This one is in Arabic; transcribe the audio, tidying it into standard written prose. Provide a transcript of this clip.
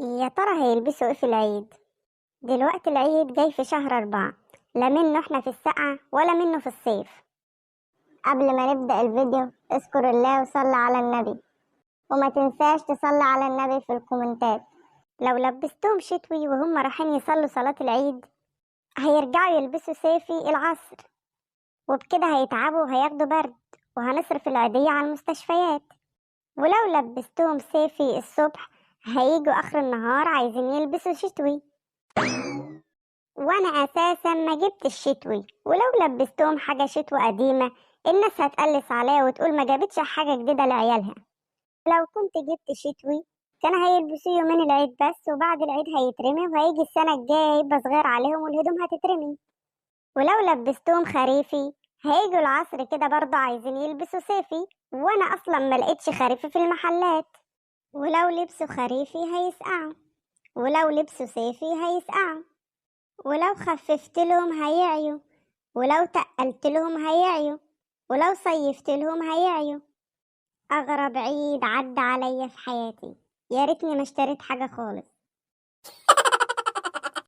يا ترى هيلبسوا ايه في العيد؟ دلوقتي العيد جاي في شهر 4. لا منه احنا في السقعة ولا منه في الصيف. قبل ما نبدأ الفيديو اذكر الله وصلي على النبي، وما تنساش تصلي على النبي في الكومنتات. لو لبستهم شتوي وهم رايحين يصلوا صلاة العيد هيرجعوا يلبسوا صيفي العصر، وبكده هيتعبوا وهياخدوا برد، وهنصرف العيدية على المستشفيات. ولو لبستهم صيفي الصبح هيجوا آخر النهار عايزين يلبسوا شتوي، وانا اساسا ما جبت الشتوي. ولو لبستهم حاجه شتوي قديمه الناس هتقلس عليا وتقول ما جابتش حاجه جديده لعيالها. لو كنت جبت شتوي كان هيلبسوا يومين العيد بس، وبعد العيد هيترمي، وهيجي السنه الجايه يبقى صغير عليهم والهدوم هتترمي. ولو لبستهم خريفي هيجوا العصر كده برضه عايزين يلبسوا صيفي، وانا اصلا ما لقيتش خريفي في المحلات. ولو لبسوا خريفي هيسقعوا، ولو لبسوا صيفي هيسقعوا. ولو خففت لهم هيعيوا، ولو تقلت لهم هيعيوا، ولو صيفت لهم هيعيوا. أغرب عيد عدى عليا في حياتي، يا ريتني ما اشتريت حاجة خالص.